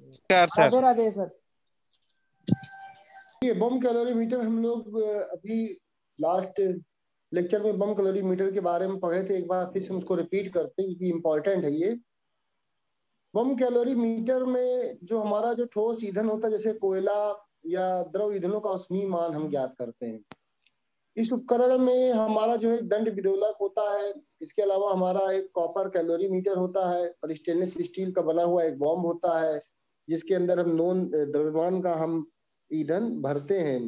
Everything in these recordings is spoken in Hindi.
नमस्कार सर। राधे राधे सर। ये बम कैलोरी मीटर हम लोग अभी लास्ट लेक्चर में बम कैलोरी मीटर के बारे में पढ़े थे। एक बार फिर से हम उसको रिपीट करते हैं क्योंकि इम्पोर्टेंट है ये। बम कैलोरी मीटर में जो हमारा जो ठोस ईंधन होता है जैसे कोयला या द्रव ईंधनों का औष्णीय मान हम ज्ञात करते हैं। इस उपकरण में हमारा जो है दंड विदोलक होता है। इसके अलावा हमारा एक कॉपर कैलोरी मीटर होता है और स्टेनलेस स्टील का बना हुआ एक बॉम्ब होता है जिसके अंदर हम नॉन द्रव्यमान का हम ईंधन भरते हैं।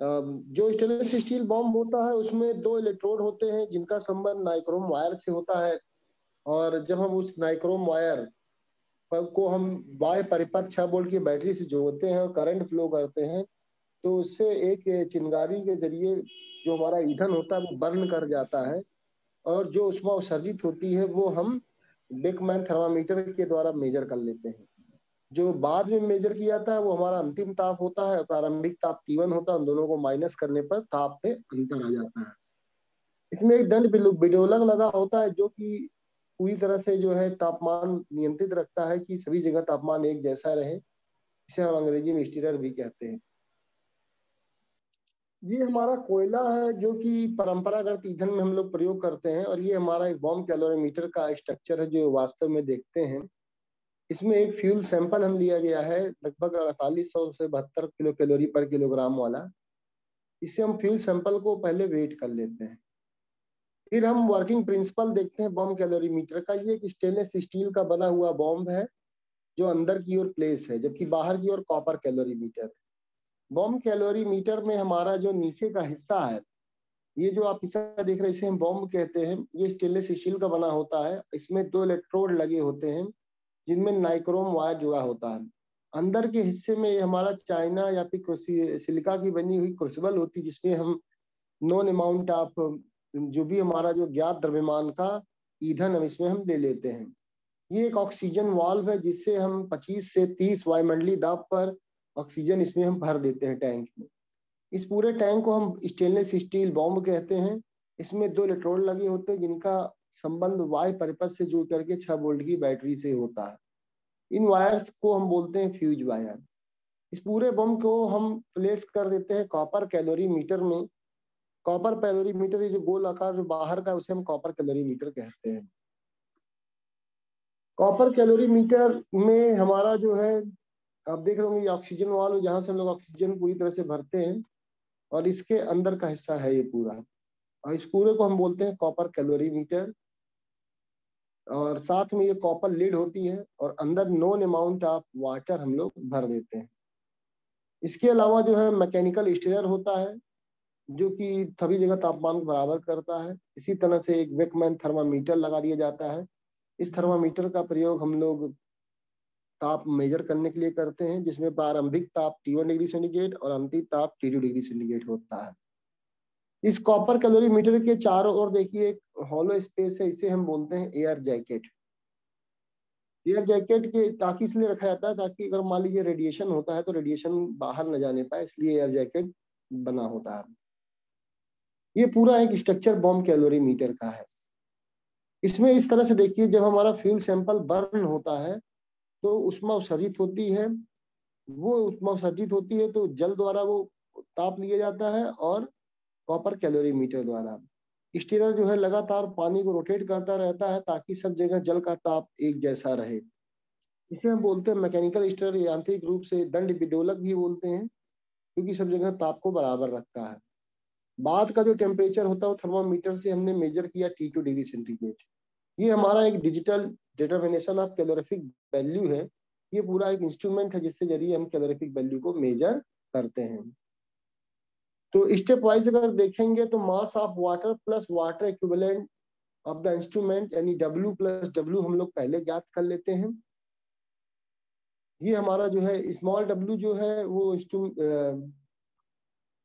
जो स्टेनलेस स्टील बॉम्ब होता है उसमें दो इलेक्ट्रोड होते हैं जिनका संबंध नाइक्रोम वायर से होता है। और जब हम उस नाइक्रोम वायर को हम बाह्य परिपथ 6 वोल्ट की बैटरी से जोड़ते हैं और करंट फ्लो करते हैं तो उससे एक चिंगारी के जरिए जो हमारा ईंधन होता है वो बर्न कर जाता है और जो ऊष्मा उत्सर्जित होती है वो हम बेकमैन थर्मामीटर के द्वारा मेजर कर लेते हैं। जो बाद में मेजर किया जाता है वो हमारा अंतिम ताप होता है। प्रारंभिक ताप T1 होता है। उन दोनों को माइनस करने पर ताप में अंतर आ जाता है। इसमें एक दंड विदोलक लगा होता है जो कि पूरी तरह से जो है तापमान नियंत्रित रखता है कि सभी जगह तापमान एक जैसा रहे। इसे हम अंग्रेजी में स्टीरर भी कहते हैं। ये हमारा कोयला है जो कि परंपरागत ईंधन में हम लोग प्रयोग करते हैं और ये हमारा एक बॉम्ब कैलोरीमीटर का स्ट्रक्चर है जो वास्तव में देखते हैं। इसमें एक फ्यूल सैंपल हम लिया गया है लगभग 4800 से 72 किलो कैलोरी पर किलोग्राम वाला। इससे हम फ्यूल सैंपल को पहले वेट कर लेते हैं। फिर हम वर्किंग प्रिंसिपल देखते हैं बॉम्ब कैलोरीमीटर का। ये एक स्टेनलेस स्टील का बना हुआ बॉम्ब है जो अंदर की ओर प्लेस है जबकि बाहर की ओर कॉपर कैलोरीमीटर है। बॉम्ब कैलोरीमीटर में हमारा जो नीचे का हिस्सा है ये जो आप हिस्सा देख रहे हैं इसे हम बॉम्ब कहते हैं। ये स्टेनलेस स्टील का बना होता है। इसमें दो इलेक्ट्रोड लगे होते हैं जिनमें नाइक्रोम वायर जुड़ा होता है। अंदर के हिस्से में हमारा चाइना या फिर सिलिका की बनी हुई क्रूसिबल होती है जिसमें हम नॉन अमाउंट ऑफ जो भी हमारा जो ज्ञात द्रव्यमान का ईंधन हम इसमें हम ले लेते हैं। ये एक ऑक्सीजन वाल्व है जिससे हम 25 से 30 वायुमंडलीय दाब पर ऑक्सीजन इसमें हम भर देते हैं टैंक में। इस पूरे टैंक को हम स्टेनलेस स्टील बॉम्ब कहते हैं। इसमें दो इलेक्ट्रोड लगे होते हैं जिनका संबंध वाय परिपथ से जुड़ करके 6 वोल्ट की बैटरी से होता है। इन वायर्स को हम बोलते हैं फ्यूज वायर। इस पूरे बम को हम प्लेस कर देते हैं कॉपर कैलोरी मीटर में। कॉपर कैलोरी मीटर ये जो गोल आकार जो बाहर का उसे हम कॉपर कैलोरी मीटर कहते हैं। कॉपर कैलोरी मीटर में हमारा जो है आप देख रहे होंगे ये ऑक्सीजन वाल्व जहां से हम लोग ऑक्सीजन पूरी तरह से भरते हैं और इसके अंदर का हिस्सा है ये पूरा और इस पूरे को हम बोलते हैं कॉपर कैलोरी मीटर। और साथ में ये कॉपर लिड होती है और अंदर नॉन अमाउंट ऑफ वाटर हम लोग भर देते हैं। इसके अलावा जो है मैकेनिकल स्टेयर होता है जो कि सभी जगह तापमान को बराबर करता है। इसी तरह से एक बेकमैन थर्मामीटर लगा दिया जाता है। इस थर्मामीटर का प्रयोग हम लोग ताप मेजर करने के लिए करते हैं जिसमें प्रारंभिक ताप T1 डिग्री सेंटीग्रेड और अंतिम ताप T2 डिग्री सेंटीग्रेड होता है। इस कॉपर कैलोरी मीटर के चारों ओर देखिए एक हॉलो स्पेस है। इसे हम बोलते हैं एयर जैकेट। एयर जैकेट के ताकि इसलिए रखा जाता है ताकि अगर मान लीजिए रेडिएशन होता है तो रेडिएशन बाहर न जाने पाए इसलिए एयर जैकेट बना होता है। ये पूरा एक स्ट्रक्चर बॉम्ब कैलोरी मीटर का है। इसमें इस तरह से देखिए जब हमारा फ्यूल सैंपल बर्न होता है तो ऊष्मा उत्सर्जित होती है। वो ऊष्मा उत्सर्जित होती है तो जल द्वारा वो ताप लिया जाता है और कॉपर कैलोरी मीटर द्वारा स्टीरर जो है लगातार पानी को रोटेट करता रहता है ताकि सब जगह जल का ताप एक जैसा रहे। इसे हम बोलते हैं मैकेनिकल स्टीरर। यांत्रिक रूप से दंड विदोलक भी बोलते हैं क्योंकि सब जगह ताप को बराबर रखता है। बाद का जो टेम्परेचर होता है वो थर्मामीटर से हमने मेजर किया T2 डिग्री सेंटीग्रेड। ये हमारा एक digital determination of calorific value है। ये पूरा एक इंस्ट्रूमेंट है जिसके जरिए हम कैलोरीफिक वैल्यू को मेजर करते हैं। तो स्टेप वाइज अगर देखेंगे तो mass of water plus water equivalent of the instrument यानी W प्लस W हम लोग पहले ज्ञात कर लेते हैं। ये हमारा जो है स्मॉल w जो है वो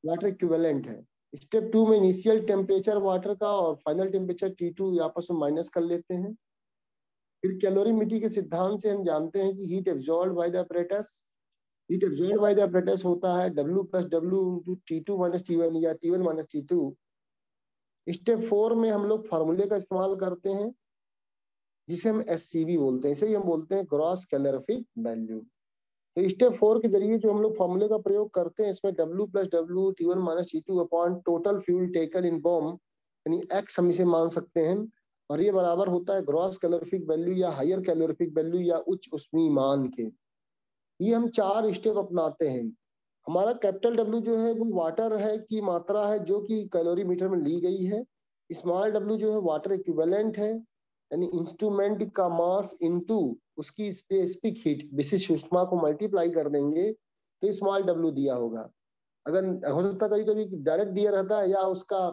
वाटर इक्विवेलेंट है। स्टेप 2 में इनिशियल टेम्परेचर वाटर का और फाइनल टेम्परेचर T2 आपस में माइनस कर लेते हैं। फिर कैलोरीमेट्री के सिद्धांत से हम जानते हैं कि heat absorbed by the apparatus। Heat absorbed by the apparatus होता है W plus W into T2 minus T1 या T1 माइनस T2। स्टेप 4 में हम लोग फार्मूले का इस्तेमाल करते हैं जिसे हम SCV बोलते हैं। इसे ही हम बोलते हैं ग्रॉस कैलोरीफिक वैल्यू। तो स्टेप 4 के जरिए जो हम लोग फॉर्मूले का प्रयोग करते हैं, इसमें W + W T1 - T2 upon total fuel taken in bomb यानी X हम इसे मान सकते हैं, और ये बराबर होता है ग्रॉस कैलोरीफिक वैल्यू या हायर कैलोरीफिक वैल्यू या उच्च ऊष्मीय मान के। ये हम 4 स्टेप अपनाते हैं। हमारा कैपिटल W जो है वो वाटर है की मात्रा है जो कि कैलोरीमीटर में ली गई है। स्मॉल w जो है वाटर इक्विवेलेंट है, यानी इंस्ट्रूमेंट का मास इनटू उसकी स्पेसिफिक हीट विशिष्ट ऊष्मा को मल्टीप्लाई कर देंगे तो स्मॉल w दिया होगा। अगर हो सकता है कभी कभी डायरेक्ट दिया रहता है या उसका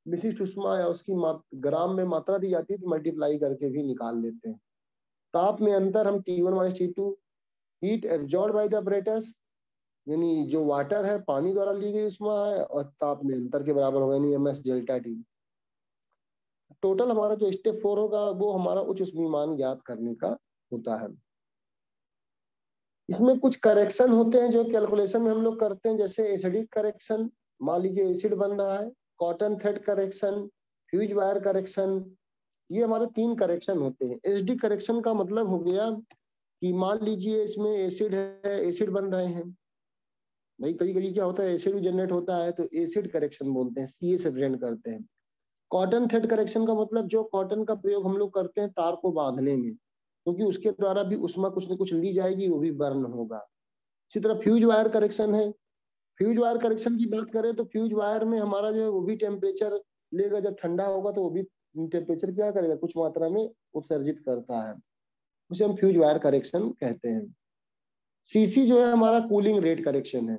विशिष्ट ऊष्मा या उसकी ग्राम में मात्रा दी जाती है तो मल्टीप्लाई करके भी निकाल लेते हैं। ताप में अंतर हम T1 - T2, heat absorb by the apparatus यानी जो वाटर है पानी द्वारा ली गई ऊष्मा है, और ताप में अंतर के बराबर होगा यानी ms डेल्टा टी। टोटल हमारा जो स्टेप 4 होगा वो हमारा उच्च ऊष्मीय मान ज्ञात करने का होता है। इसमें कुछ करेक्शन होते हैं जो कैलकुलेशन में हम लोग करते हैं, जैसे एसिडिक करेक्शन, मान लीजिए एसिड बन रहा है, cotton thread correction, fuse wire correction, ये हमारे 3 करेक्शन होते हैं। एसिडिक करेक्शन का मतलब हो गया कि मान लीजिए इसमें एसिड है, एसिड बन रहे हैं, भाई कभी कभी क्या होता है एसिड जनरेट होता है तो एसिड करेक्शन बोलते हैं, सीए से प्रेजेंट करते हैं। कॉटन थ्रेड करेक्शन का मतलब जो कॉटन का प्रयोग हम लोग करते हैं तार को बांधने में, क्योंकि उसके द्वारा भी ऊष्मा कुछ न कुछ ली जाएगी, वो भी बर्न होगा। इसी तरह फ्यूज वायर करेक्शन है। फ्यूज वायर करेक्शन की बात करें तो फ्यूज वायर में हमारा जो है वो भी टेम्परेचर लेगा, जब ठंडा होगा तो वो भी टेम्परेचर क्या करेगा, कुछ मात्रा में उत्सर्जित करता है, उसे हम फ्यूज वायर करेक्शन कहते हैं। सीसी जो है हमारा कूलिंग रेट करेक्शन है,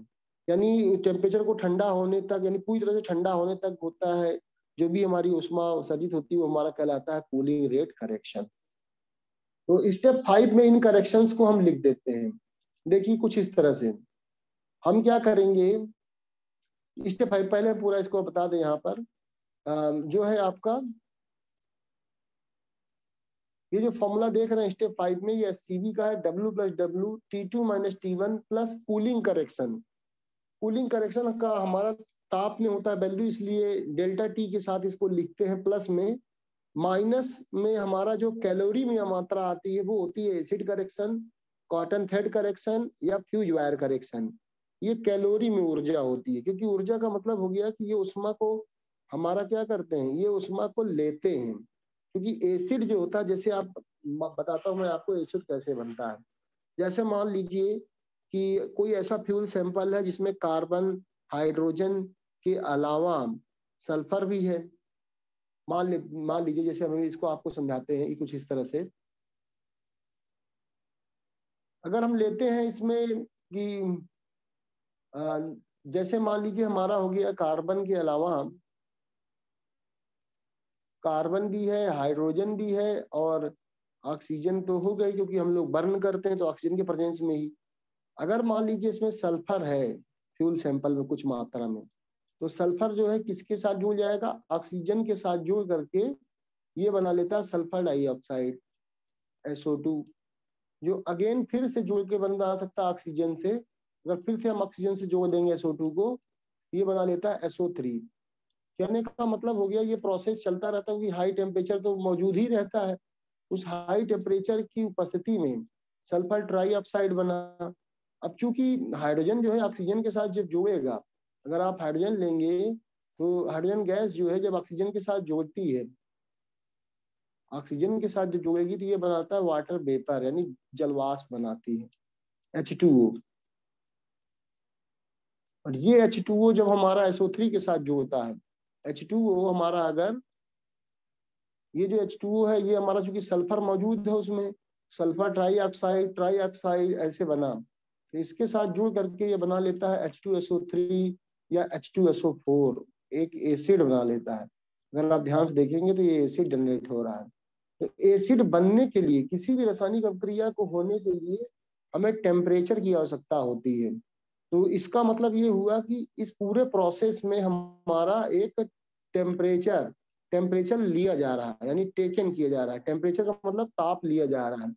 यानी टेम्परेचर को ठंडा होने तक यानी पूरी तरह से ठंडा होने तक होता है, जो भी हमारी ऊष्मा उत्सर्जित होती है वो हमारा कहलाता है कूलिंग रेट करेक्शन। तो स्टेप 5 में इन करेक्शंस को हम लिख देते हैं। देखिए कुछ इस तरह से हम क्या करेंगे, स्टेप 5 पहले पूरा इसको बता दें। यहाँ पर जो है आपका ये जो फॉर्मूला देख रहे हैं स्टेप 5 में, ये सीवी का है W + W T2 - T1 plus cooling correction. Cooling correction का हमारा ताप में होता है वैल्यू, इसलिए डेल्टा टी के साथ इसको लिखते हैं प्लस में। माइनस में हमारा जो कैलोरी में मात्रा आती है वो होती है acid correction, cotton thread correction या फ्यूज वायर करेक्शन। ये कैलोरी में ऊर्जा होती है, क्योंकि ऊर्जा का मतलब हो गया कि ये ऊष्मा को हमारा क्या करते हैं, ये ऊष्मा को लेते हैं। क्योंकि एसिड जो होता है, जैसे आप बताता हूँ मैं आपको एसिड कैसे बनता है। जैसे मान लीजिए कि कोई ऐसा फ्यूल सैंपल है जिसमें कार्बन हाइड्रोजन के अलावा सल्फर भी है। मान लीजिए जैसे हम इसको आपको समझाते हैं कुछ इस तरह से, अगर हम लेते हैं इसमें कि जैसे मान लीजिए हमारा हो गया कार्बन के अलावा कार्बन भी है, हाइड्रोजन भी है और ऑक्सीजन तो हो गई, क्योंकि हम लोग बर्न करते हैं तो ऑक्सीजन के प्रेजेंस में ही। अगर मान लीजिए इसमें सल्फर है फ्यूल सैंपल में कुछ मात्रा में, तो सल्फर जो है किसके साथ जुड़ जाएगा, ऑक्सीजन के साथ जुड़ करके ये बना लेता है सल्फर डाइऑक्साइड SO2, जो अगेन फिर से जुड़ के बन सकता है ऑक्सीजन से। अगर फिर से हम ऑक्सीजन से जोड़ देंगे SO2 को, ये बना लेता है SO3। कहने का मतलब हो गया ये प्रोसेस चलता रहता है, क्योंकि हाई टेम्परेचर तो मौजूद ही रहता है। उस हाई टेम्परेचर की उपस्थिति में सल्फर ट्राइऑक्साइड बना। अब चूंकि हाइड्रोजन जो है ऑक्सीजन के साथ जब जुड़ेगा, अगर आप हाइड्रोजन लेंगे तो हाइड्रोजन गैस जो है जब ऑक्सीजन के साथ जुड़ती है, ऑक्सीजन के साथ जब जुड़ेगी तो ये बनाता है वाटर वेपर यानी जलवाष्प बनाती है H2O। और ये H2O जब हमारा SO3 के साथ जुड़ता है, H2O हमारा अगर ये जो H2O है ये हमारा चूंकि सल्फर मौजूद है उसमें, सल्फर ट्राइऑक्साइड ऐसे बना, तो इसके साथ जुड़ करके ये बना लेता है H2SO3 या H2SO4, एक एसिड बना लेता है। अगर आप ध्यान से देखेंगे तो ये एसिड जनरेट हो रहा है। तो एसिड बनने के लिए, किसी भी रासायनिक अभिक्रिया को होने के लिए हमें टेम्परेचर की आवश्यकता होती है। तो इसका मतलब ये हुआ कि इस पूरे प्रोसेस में हमारा एक टेम्परेचर लिया जा रहा है, यानी टेकन किया जा रहा है। टेम्परेचर का मतलब ताप लिया जा रहा है।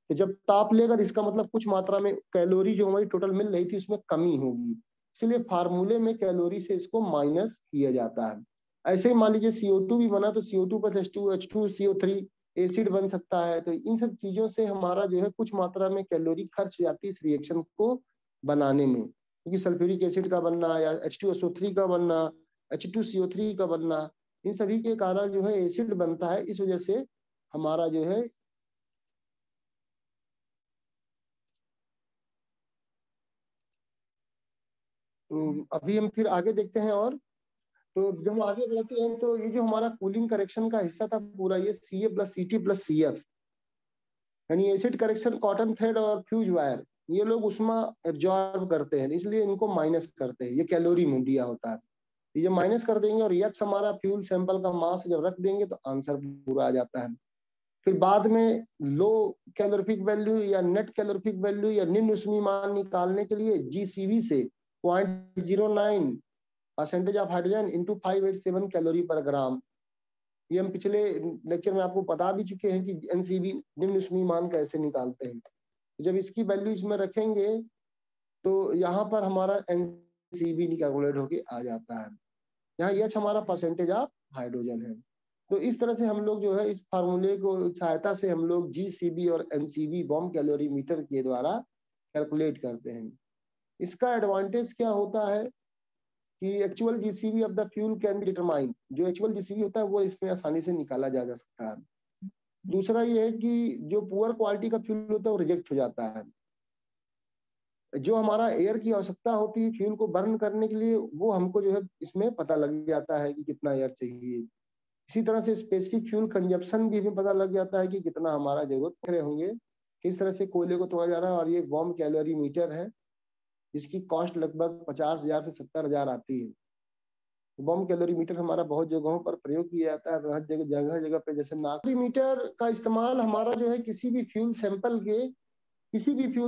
तो जब ताप लेगा इसका मतलब कुछ मात्रा में कैलोरी जो हमारी टोटल मिल रही थी उसमें कमी होगी, इसलिए फार्मूले में कैलोरी से इसको माइनस किया जाता है। ऐसे ही मान लीजिए CO2 भी बना, तो CO2 + H2 CO3 एसिड बन सकता है। तो इन सब चीजों से हमारा जो है कुछ मात्रा में कैलोरी खर्च हो जाती है इस रिएक्शन को बनाने में, क्योंकि सल्फ्यूरिक एसिड का बनना या H2SO3 का बनना, H2CO3 का बनना, इन सभी के कारण जो है एसिड बनता है। इस वजह से हमारा जो है अभी हम फिर आगे देखते हैं। और तो जब हम आगे बढ़ते हैं तो ये जो हमारा कूलिंग करेक्शन का हिस्सा था पूरा, ये Ca+Ct+Cf यानी एसिड करेक्शन कॉटन थ्रेड और फ्यूज वायर, ये लोग उष्मा एब्जॉर्ब करते हैं, इसलिए इनको माइनस करते हैं। ये कैलोरी में दिया होता है, ये माइनस कर देंगे और यक्स हमारा फ्यूल सैंपल का मास जब रख देंगे तो आंसर पूरा आ जाता है। फिर बाद में लो कैलोरीफिक वैल्यू या नेट कैलोरीफिक वैल्यू या निम्न ऊष्मीय मान निकालने के लिए GCV से 0.09 percentage of hydrogen into 587 calorie पर ग्राम, ये हम पिछले लेक्चर में आपको बता भी चुके हैं कि NCV निम्न ऊष्मीय मान कैसे निकालते हैं। जब इसकी वैल्यू इसमें रखेंगे तो यहाँ पर हमारा NCV कैलकुलेट होके आ जाता है। यहाँ H हमारा परसेंटेज ऑफ हाइड्रोजन है। तो इस तरह से हम लोग जो है इस फार्मूले को सहायता से हम लोग GCV और NCV बॉम्ब कैलोरीमीटर के द्वारा कैलकुलेट करते हैं। इसका एडवांटेज क्या होता है कि actual GCV of the fuel can be determine, जो एक्चुअल GCV होता है वो इसमें आसानी से निकाला जा सकता है। दूसरा ये है कि जो पुअर क्वालिटी का फ्यूल होता है वो रिजेक्ट हो जाता है। जो हमारा एयर की आवश्यकता होती है फ्यूल को बर्न करने के लिए, वो हमको जो है इसमें पता लग जाता है कि कितना एयर चाहिए। इसी तरह से स्पेसिफिक फ्यूल कंजप्शन भी हमें पता लग जाता है कि कितना हमारा जरूरत होंगे, किस तरह से कोयले को तोड़ा जा रहा है। और ये बॉम्ब कैलोरी मीटर है जिसकी कॉस्ट लगभग 50,000 से 70,000 आती है। बॉम्ब कैलोरी मीटर हमारा बहुत जगहों पर प्रयोग किया जाता है, हर जगह जगह पे। जैसे नागरी मीटर का इस्तेमाल हमारा जो है किसी भी फ्यूल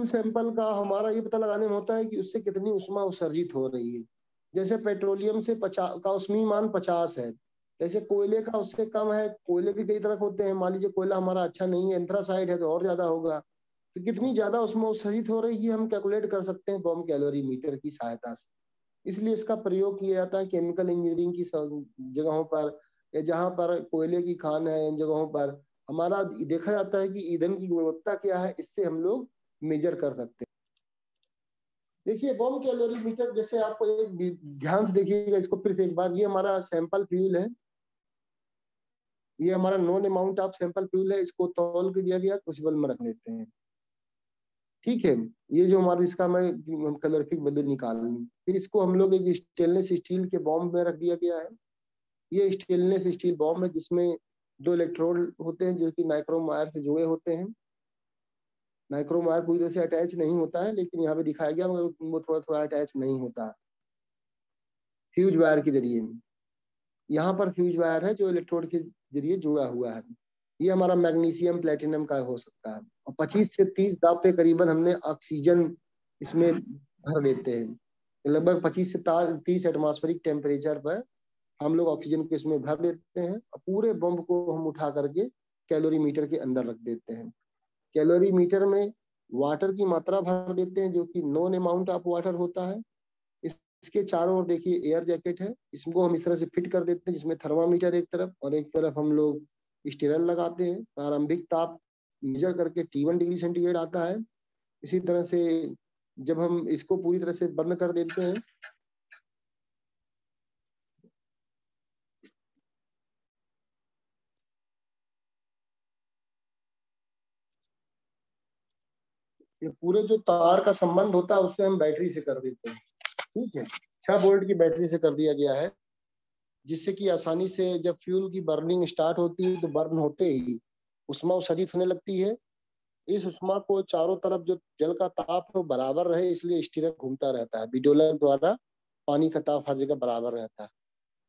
सैंपल का हमारा ये पता लगाने में होता है कि उससे कितनी उष्मा उत्सर्जित हो रही है। जैसे पेट्रोलियम से 50 का उष्मीय मान 50 है, जैसे कोयले का उससे कम है। कोयले भी कई तरह के होते हैं, मान लीजिए कोयला हमारा अच्छा नहीं है, एंथ्रासाइड है तो और ज्यादा होगा। तो कितनी ज्यादा उष्मा उत्सर्जित हो रही है हम कैलकुलेट कर सकते हैं बॉम्ब कैलोरी मीटर की सहायता से। इसलिए इसका प्रयोग किया जाता है केमिकल इंजीनियरिंग की जगहों पर, या जहाँ पर कोयले की खान है इन जगहों पर हमारा देखा जाता है कि ईंधन की गुणवत्ता क्या है, इससे हम लोग मेजर कर सकते हैं। देखिए बॉम्ब कैलोरी मीटर, जैसे आपको एक ध्यान से देखिएगा इसको फिर से एक बार, ये हमारा सैंपल फ्यूल है, ये हमारा non amount of sample fuel है, इसको तौल के दिया गया क्रूसिबल में रख लेते हैं। ठीक है, ये जो हमारा इसका मैं कैलोरीफिक वैल्यू निकाल ली, फिर इसको हम लोग एक स्टेनलेस स्टील के बॉम्ब में रख दिया गया है। ये स्टेनलेस स्टील बॉम्ब है जिसमें 2 इलेक्ट्रोड होते हैं जो कि नाइक्रोम वायर से जुड़े होते हैं। नाइक्रोम वायर पूरी तरह से अटैच नहीं होता है, लेकिन यहाँ पे दिखाया गया मगर वो थोड़ा थोड़ा अटैच नहीं होता, फ्यूज वायर के जरिए। यहाँ पर फ्यूज वायर है जो इलेक्ट्रोड के जरिए जुड़ा हुआ है। ये हमारा मैग्नीशियम प्लेटिनम का हो सकता है। और 25 से 30 दाब पे करीबन हमने ऑक्सीजन इसमें भर देते हैं। लगभग 25 से 30 एटमॉस्फेरिक टेम्परेचर पर हम लोग ऑक्सीजन को इसमें भर देते हैं और पूरे बम को हम उठा करके कैलोरी मीटर के अंदर रख देते हैं। कैलोरी मीटर में वाटर की मात्रा भर देते हैं जो कि नॉन अमाउंट ऑफ वाटर होता है। इसके चारों ओर देखिए एयर जैकेट है, इसको हम इस तरह से फिट कर देते हैं जिसमें थर्मामीटर एक तरफ और एक तरफ हम लोग स्टीरल लगाते हैं। प्रारंभिक ताप मेजर करके T1 डिग्री सेंटीग्रेड आता है। इसी तरह से जब हम इसको पूरी तरह से बंद कर देते हैं ये पूरे जो तार का संबंध होता है उससे हम बैटरी से कर देते हैं। ठीक है, 6 वोल्ट की बैटरी से कर दिया गया है, जिससे कि आसानी से जब फ्यूल की बर्निंग स्टार्ट होती है तो बर्न होते ही उष्मा उत्सर्जित होने लगती है। इस उष्मा को चारों तरफ जो जल का ताप है बराबर रहे इसलिए स्टीरर घूमता रहता है। बिडोलक द्वारा पानी का ताप हर जगह बराबर रहता है।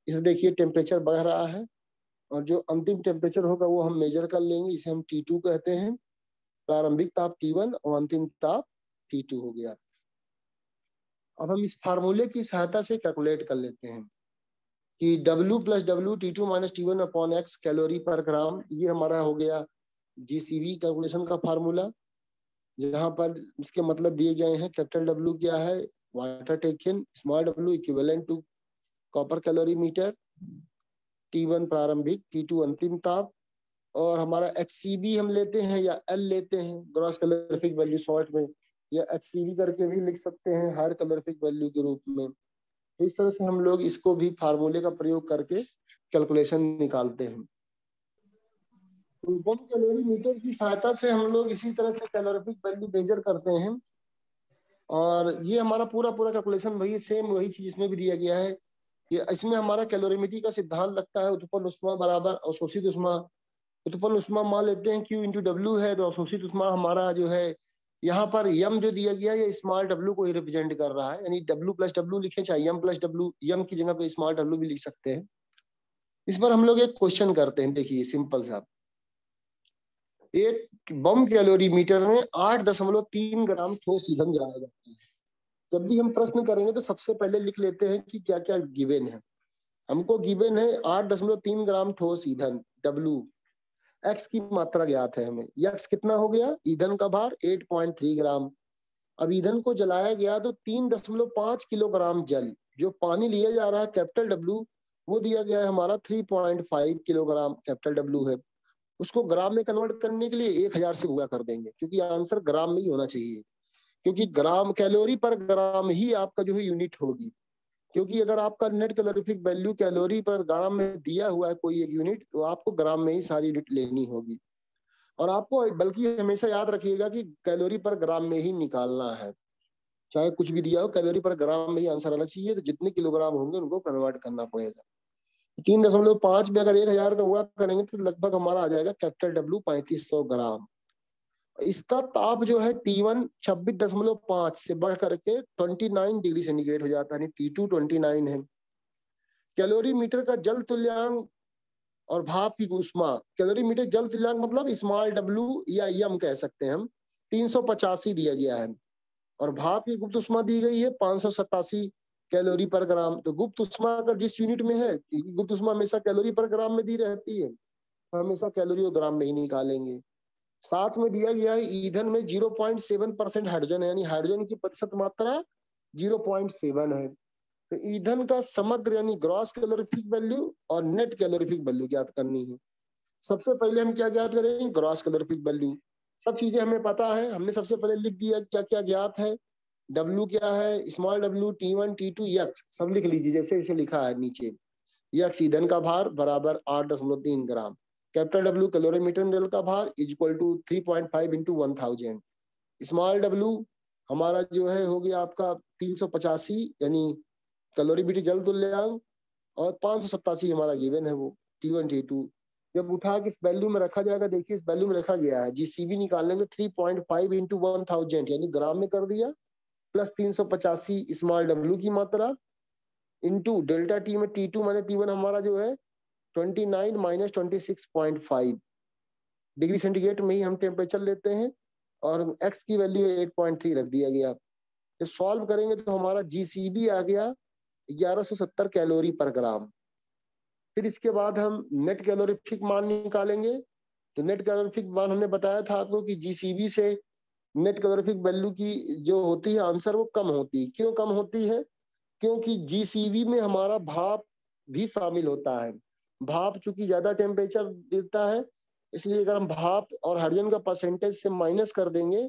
इसे देखिए टेम्परेचर बढ़ रहा है और जो अंतिम टेम्परेचर होगा वो हम मेजर कर लेंगे, इसे हम T2 कहते हैं। प्रारंभिक ताप T1 और अंतिम ताप T2 हो गया। अब हम इस फार्मूले की सहायता से कैलकुलेट कर लेते हैं कि W + W T2 - T1 upon X calorie पर ग्राम, ये हमारा हो गया GCV कैलकुलेशन का फार्मूला, जहां पर इसके मतलब दिए गए हैं। कैपिटल W क्या है, water taken, small w equivalent to copper calorimeter, T1 प्रारंभिक, T2 अंतिम ताप और हमारा HCB हम लेते हैं या L लेते हैं, ग्रॉस कैलोरीफिक वैल्यू शॉर्ट में, या HCB करके भी लिख सकते हैं हायर कैलोरीफिक वैल्यू के रूप में। इस तरह से हम लोग इसको भी फार्मूले का प्रयोग करके कैलकुलेशन निकालते हैं। तो बम कैलोरीमीटर की सहायता से हम लोग इसी तरह से कैलोरीफिक वैल्यू मेजर करते हैं। और ये हमारा पूरा कैलकुलेशन वही सेम वही चीज इसमें भी दिया गया है कि इसमें हमारा कैलोरीमेट्री का सिद्धांत लगता है उत्पन्न उष्मा बराबर अवशोषित उष्मा। उत्पन्न उष्मा मान लेते हैं Q इंटू डब्ल्यू है, तो अवशोषित उष्मा हमारा जो है यहाँ पर यम जो दिया गया है ये स्मॉल w को ही रिप्रेजेंट कर रहा है, यानी W प्लस डब्ल्यू लिखे चाहे यम प्लस डब्ल्यू, यम की जगह पे स्मॉल w भी लिख सकते हैं। इस पर हम लोग एक क्वेश्चन करते हैं, देखिए सिंपल सा। एक बम कैलोरीमीटर में 8.3 ग्राम ठोस ईंधन जलाया जाता है। जब भी हम प्रश्न करेंगे तो सबसे पहले लिख लेते हैं कि क्या क्या गिवन है। हमको गिवन है 8.3 ग्राम ठोस ईंधन W, एक्स की मात्रा ज्ञात है हमें, एक्स कितना हो गया, ईंधन का भार 8.3 ग्राम। अब ईंधन को जलाया गया तो 3.5 किलोग्राम जल, जो पानी लिया जा रहा है कैपिटल W, वो दिया गया है हमारा 3.5 किलोग्राम कैपिटल W है। उसको ग्राम में कन्वर्ट करने के लिए 1000 से गुणा कर देंगे, क्योंकि आंसर ग्राम में ही होना चाहिए, क्योंकि ग्राम कैलोरी पर ग्राम ही आपका जो है यूनिट होगी। क्योंकि अगर आपका नेट कैलोरीफिक वैल्यू कैलोरी पर ग्राम में दिया हुआ है कोई एक यूनिट, तो आपको ग्राम में ही सारी यूनिट लेनी होगी। और आपको बल्कि हमेशा याद रखिएगा कि कैलोरी पर ग्राम में ही निकालना है, चाहे कुछ भी दिया हो कैलोरी पर ग्राम में ही आंसर आना चाहिए। तो जितने किलोग्राम होंगे उनको कन्वर्ट करना पड़ेगा। 3.5 में अगर 1000 का हुआ करेंगे तो लगभग हमारा आ जाएगा कैपिटल W 3500 ग्राम। इसका ताप जो है T1 26.5 से बढ़ करके 29 डिग्री सेंटीग्रेड हो जाता है, T2 29 है। कैलोरीमीटर का जल तुल्यांक और भाप की ऊष्मा, कैलोरीमीटर जल तुल्यांक मतलब स्मॉल w या यम कह सकते हैं हम, 385 दिया गया है। और भाप की गुप्त ऊष्मा दी गई है 587 कैलोरी पर ग्राम। तो गुप्त ऊष्मा अगर जिस यूनिट में है, गुप्त ऊष्मा हमेशा कैलोरी पर ग्राम में दी रहती है, तो हमेशा कैलोरी और ग्राम में ही निकालेंगे। साथ में दिया गया है ईंधन में 0.7% हाइड्रोजन है, यानी हाइड्रोजन की प्रतिशत मात्रा 0.7 है। तो ईंधन का समग्र यानी ग्रॉस कैलोरीफिक वैल्यू और नेट कैलोरीफिक वैल्यू ज्ञात करनी है। सबसे पहले हम क्या ज्ञात करेंगे, ग्रॉस कैलोरीफिक वैल्यू। सब चीजें हमें पता है, हमने सबसे पहले लिख दिया क्या क्या ज्ञात है। W क्या है, small w, T1 T2 x सब लिख लीजिए जैसे इसे लिखा है नीचे। यक्स ईंधन का भार बराबर 8.3 ग्राम, कैपिटल W कैलोरीमीटर जल का भार is equal to 3.5 into 1000। Small w हमारा जो है हो गया आपका 385 यानी कैलोरीमीटर जल तुल्यांक, और 587 हमारा गिवन है वो T1 T2। जब उठा के इस वैल्यू में रखा जाएगा, देखिए इस वैल्यू में रखा गया है, GCV निकालने में 3.5 इंटू 1000 यानी ग्राम में कर दिया, प्लस 385 स्मॉल w की मात्रा इंटू डेल्टा टी में T2 माने T1 हमारा जो है 29 माइनस 26.5 डिग्री सेंटीग्रेड में ही हम टेम्परेचर लेते हैं, और x की वैल्यू 8.3 रख दिया गया। जब सॉल्व करेंगे तो हमारा GCB आ गया 1170 कैलोरी पर ग्राम। फिर इसके बाद हम नेट कैलोरीफिक मान निकालेंगे। तो नेट कैलोरीफिक मान हमने बताया था आपको कि GCB से नेट कैलोरीफिक वैल्यू की जो होती है आंसर वो कम होती है। क्यों कम होती है, क्योंकि GCB में हमारा भाप भी शामिल होता है। भाप चूंकि ज्यादा टेम्परेचर देता है, इसलिए अगर हम भाप और हाइड्रोजन का परसेंटेज से माइनस कर देंगे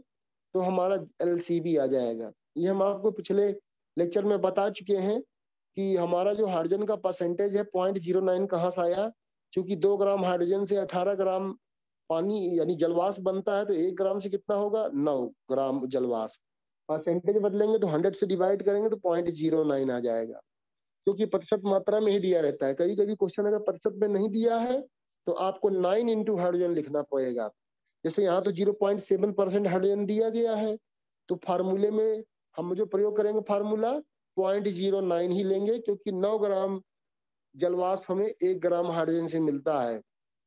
तो हमारा LCB आ जाएगा। ये हम आपको पिछले लेक्चर में बता चुके हैं कि हमारा जो हाइड्रोजन का परसेंटेज है 0.09 कहाँ से आया, क्योंकि 2 ग्राम हाइड्रोजन से 18 ग्राम पानी यानी जलवाष्प बनता है, तो 1 ग्राम से कितना होगा, 9 ग्राम जलवाष्प। परसेंटेज बदलेंगे तो 100 से डिवाइड करेंगे तो 0.09 आ जाएगा, क्योंकि प्रतिशत मात्रा में ही दिया रहता है। कभी कभी क्वेश्चन अगर प्रतिशत में नहीं दिया है तो आपको 9 इंटू हाइड्रोजन लिखना पड़ेगा। जैसे यहाँ तो 0.7% हाइड्रोजन दिया गया है, तो फार्मूले में हम जो प्रयोग करेंगे फार्मूला 0.09 ही लेंगे, क्योंकि 9 ग्राम जलवाष्प हमें 1 ग्राम हाइड्रोजन से मिलता है।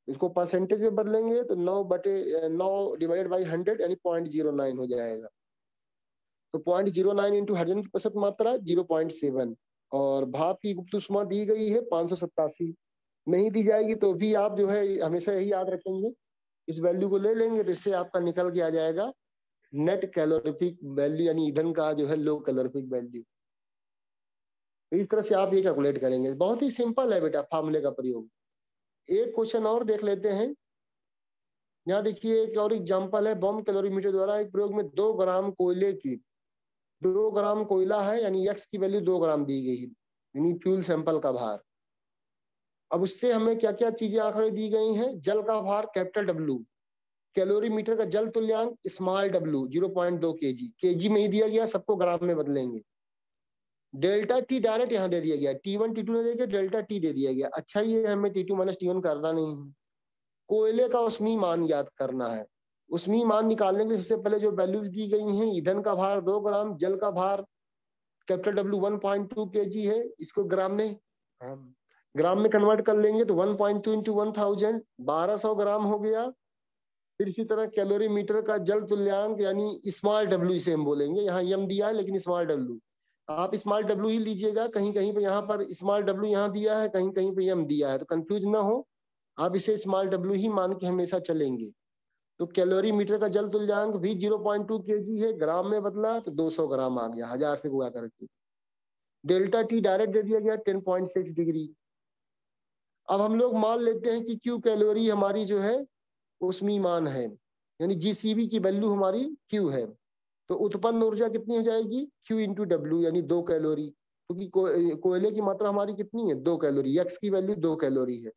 इसको परसेंटेज में बदलेंगे तो 9 डिवाइडेड बाई 100 यानी 0.09 हो जाएगा। तो 0.09 इंटू हाइड्रोजन की प्रतिशत मात्रा 0.7, और भाप की गुप्त ऊष्मा दी गई है 587। नहीं दी जाएगी तो भी आप जो है हमेशा यही याद रखेंगे, इस वैल्यू को ले लेंगे तो इससे आपका निकल के आ जाएगा नेट कैलोरीफिक वैल्यू यानी ईंधन का जो है लो कैलोरीफिक वैल्यू। इस तरह से आप ये कैलकुलेट करेंगे। बहुत ही सिंपल है बेटा फार्मूले का प्रयोग। एक क्वेश्चन और देख लेते हैं। यहाँ देखिए एक और एग्जांपल है, बॉम्ब कैलोरीमीटर द्वारा एक प्रयोग में 2 ग्राम कोयले की, 2 ग्राम कोयला है यानी एक्स की वैल्यू 2 ग्राम दी गई है, यानी फ्यूल सैंपल का भार। अब उससे हमें क्या क्या चीजें आंकड़े दी गई हैं, जल का भार कैपिटल डब्ल्यू, कैलोरीमीटर का जल तुल्यांक स्मॉल डब्ल्यू 0.2 केजी, केजी में ही दिया गया, सबको ग्राम में बदलेंगे। डेल्टा टी डायरेक्ट यहाँ दे दिया गया, T1 T2 ने दिया, डेल्टा टी दे दिया गया। अच्छा ये हमें T2 माइनस T1 करना नहीं है, कोयले का उसमी मान याद करना है। उसमी मान निकालने के लिए सबसे पहले जो वैल्यूज दी गई हैं, ईंधन का भार 2 ग्राम, जल का भार कैपिटल डब्ल्यू 1.2 केजी है, इसको ग्राम में कन्वर्ट कर लेंगे तो 1.2 इंटू 1000 1200 ग्राम हो गया। फिर इसी तरह कैलोरीमीटर का जल तुल्यांक यानी स्मॉल डब्ल्यू इसे हम बोलेंगे, यहाँ एम दिया है लेकिन स्मॉल डब्ल्यू, आप स्मॉल डब्ल्यू ही लीजिएगा, कहीं कहीं पे यहाँ पर स्मॉल डब्ल्यू यहाँ दिया है, कहीं कहीं पे एम दिया है, तो कंफ्यूज ना हो, आप इसे स्मॉल डब्ल्यू ही मान के हमेशा चलेंगे। तो कैलोरीमीटर का जल तुल्यांक भी 0.2 केजी है, ग्राम में बदला तो 200 ग्राम आ गया, 1000 से गुणा करके। डेल्टा टी डायरेक्ट दे दिया गया 10.6 डिग्री। अब हम लोग मान लेते हैं कि क्यू कैलोरी हमारी जो है उसमी मान है, यानी जीसीबी की वैल्यू हमारी क्यू है, तो उत्पन्न ऊर्जा कितनी हो जाएगी, क्यू इंटू डब्ल्यू यानी 2 कैलोरी, क्योंकि कोयले की मात्रा हमारी कितनी है 2 कैलोरी, एक्स की वैल्यू 2 कैलोरी है।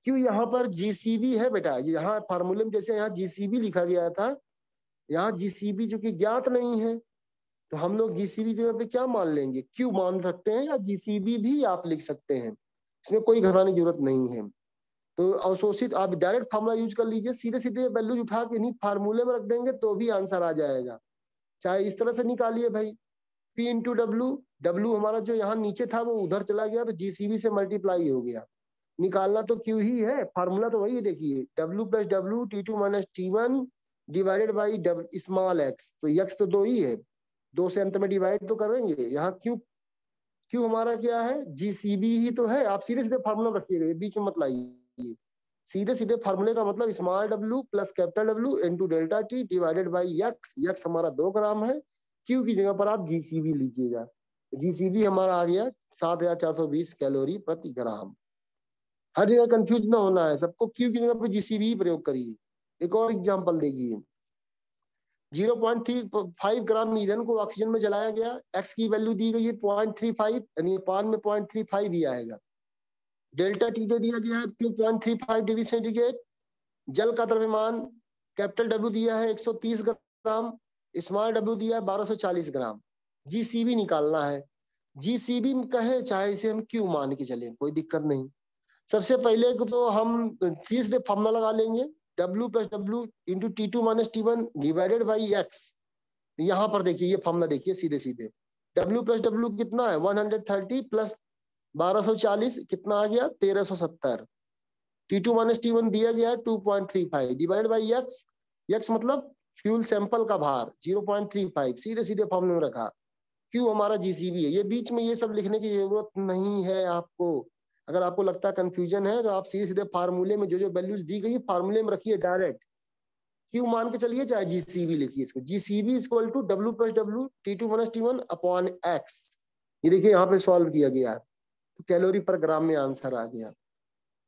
क्यों यहाँ पर जीसीबी है बेटा, यहाँ फार्मूले में जैसे यहाँ जीसीबी लिखा गया था, यहाँ जीसीबी जो कि ज्ञात नहीं है, तो हम लोग जीसीबी जगह पे क्या मान लेंगे, क्यू मान सकते हैं, या जीसीबी भी आप लिख सकते हैं, इसमें कोई घबराने की जरूरत नहीं है। तो अवशोषित आप डायरेक्ट फार्मूला यूज कर लीजिए, सीधे सीधे वैल्यू उठा के इन्हीं फार्मूले में रख देंगे तो भी आंसर आ जाएगा, चाहे इस तरह से निकालिए भाई, पी इंटू डब्ल्यू, डब्ल्यू हमारा जो यहाँ नीचे था वो उधर चला गया तो जीसीबी से मल्टीप्लाई हो गया, निकालना तो क्यू ही है, फार्मूला तो वही है, देखिए W plus W T2 minus T1 divided by small x, तो एक्स तो 2 ही है, 2 से अंत में डिवाइड तो करेंगे, यहाँ क्यू, क्यू हमारा क्या है जीसीबी ही तो है, आप सीधे सीधे फार्मूला रखिएगा, बीच में मत लाइए, सीधे सीधे फार्मूले का मतलब small W plus capital W into delta T divided by x, x हमारा 2 ग्राम है, क्यू की जगह पर आप जीसीबी लीजिएगा, जीसीबी हमारा आ गया 7420 कैलोरी प्रति ग्राम। हर जगह कंफ्यूज ना होना है, सबको क्यू की जगह पे जीसीबी ही प्रयोग करिए। एक और एग्जांपल देखिए, 0.35 ग्राम ईंधन को ऑक्सीजन में जलाया गया, एक्स की वैल्यू दी गई है 0.35, यानी पान में 0.35 ही आएगा, डेल्टा टी दे दिया गया है 2.35 डिग्री सेंटीग्रेड, जल का द्रव्यमान कैपिटल डब्ल्यू दिया है 130 ग्राम, स्मॉल डब्ल्यू दिया है 1240 ग्राम, जीसीबी निकालना है, जीसीबी कहे चाहे इसे हम क्यू मान के चले कोई दिक्कत नहीं। सबसे पहले तो हम सीधे फॉर्मूला लगा लेंगे, W plus W into T2 minus T1 divided by x, यहाँ पर देखिए ये फॉर्मूला देखिए सीधे सीधे, W प्लस डब्ल्यू कितना है 130 प्लस 1240 कितना आ गया 1370, T2 माइनस T1 दिया गया है 2.35 डिवाइड बाई एक्स, एक्स मतलब फ्यूल सैंपल का भार 0.35, सीधे सीधे फॉर्मूले में रखा, क्यों हमारा जीसीबी है, ये बीच में ये सब लिखने की जरूरत नहीं है आपको, अगर आपको लगता है कंफ्यूजन है तो आप सीधे सीधे फार्मूले में जो वैल्यूज दी गई फार्मूले में रखिए डायरेक्ट, क्यू मान के चलिए चाहे जीसीबी लिखिए इसको, GCB equal to W plus W T2 minus T1 upon x, ये देखिए यहाँ पे सॉल्व किया गया, तो कैलोरी पर ग्राम में आंसर आ गया।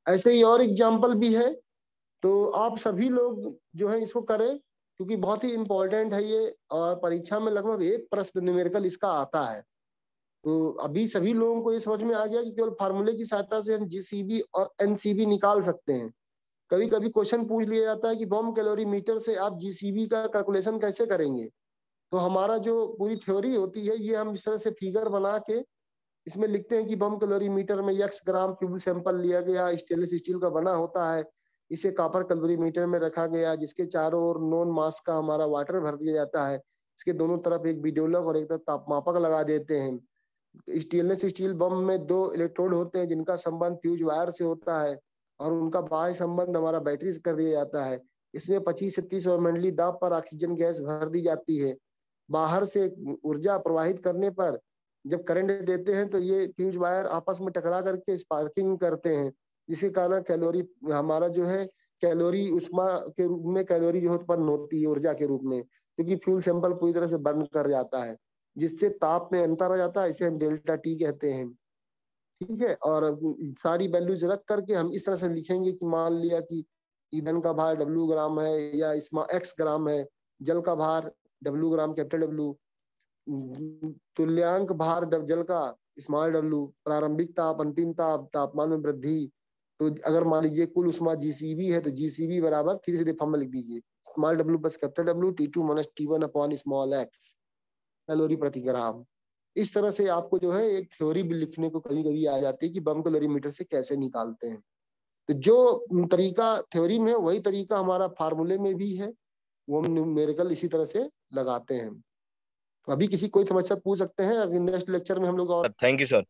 ऐसे ही और एग्जाम्पल भी है, तो आप सभी लोग जो है इसको करें, क्योंकि बहुत ही इंपॉर्टेंट है ये, और परीक्षा में लगभग एक प्रश्न न्यूमेरिकल इसका आता है, तो अभी सभी लोगों को ये समझ में आ गया कि केवल फार्मूले की सहायता से हम जीसीबी और एनसीबी निकाल सकते हैं। कभी कभी क्वेश्चन पूछ लिया जाता है कि बॉम्ब कैलोरी मीटर से आप जीसीबी का कैलकुलेशन कैसे करेंगे, तो हमारा जो पूरी थ्योरी होती है ये हम इस तरह से फिगर बना के इसमें लिखते हैं कि बम कैलोरी मीटर में x ग्राम फ्यूल सैंपल लिया गया, स्टेनलेस स्टील का बना होता है, इसे कॉपर कैलोरी मीटर में रखा गया, जिसके चारों ओर नॉन मास का हमारा वाटर भर दिया जाता है, इसके दोनों तरफ एक बिडोलक और एक तरफ तापमापक लगा देते हैं। स्टेनलेस स्टील बम में 2 इलेक्ट्रोड होते हैं जिनका संबंध फ्यूज वायर से होता है, और उनका बाह्य संबंध हमारा बैटरी से कर दिया जाता है। इसमें 25 से 30 मंडलीय दाब पर ऑक्सीजन गैस भर दी जाती है, बाहर से ऊर्जा प्रवाहित करने पर जब करंट देते हैं तो ये फ्यूज वायर आपस में टकरा करके स्पार्किंग करते हैं, जिसके कारण कैलोरी हमारा जो है कैलोरी उष्मा के रूप में कैलोरी जो उत्पन्न होती है ऊर्जा के रूप में, क्योंकि फ्यूल सैंपल पूरी तरह से बर्न कर जाता है, जिससे ताप में अंतर आ जाता है, इसे हम डेल्टा टी कहते हैं। ठीक है, और सारी वैल्यूज रख करके हम इस तरह से लिखेंगे कि मान लिया कि ईंधन का भार W ग्राम है या x ग्राम है, जल का भार W ग्राम कैपिटल W, तुल्यांक भार जल का स्मॉल w, प्रारंभिक ताप, अंतिम ताप, तापमान में वृद्धि। तो अगर मान लीजिए कुल उष्मा जीसीबी है तो जीसीबी बराबर सीधे सीधे फॉर्म में लिख दीजिए small w plus capital W T2 minus T1 upon small x calorie प्रति ग्राम। इस तरह से आपको जो है एक थ्योरी भी लिखने को कभी कभी आ जाती है कि बम कैलोरीमीटर से कैसे निकालते हैं। तो जो तरीका थ्योरी में है वही तरीका हमारा फार्मूले में भी है, वो हम न्यूमेरिकल इसी तरह से लगाते हैं। अभी किसी कोई समस्या पूछ सकते हैं, अभी नेक्स्ट लेक्चर में हम लोग और। Thank you sir.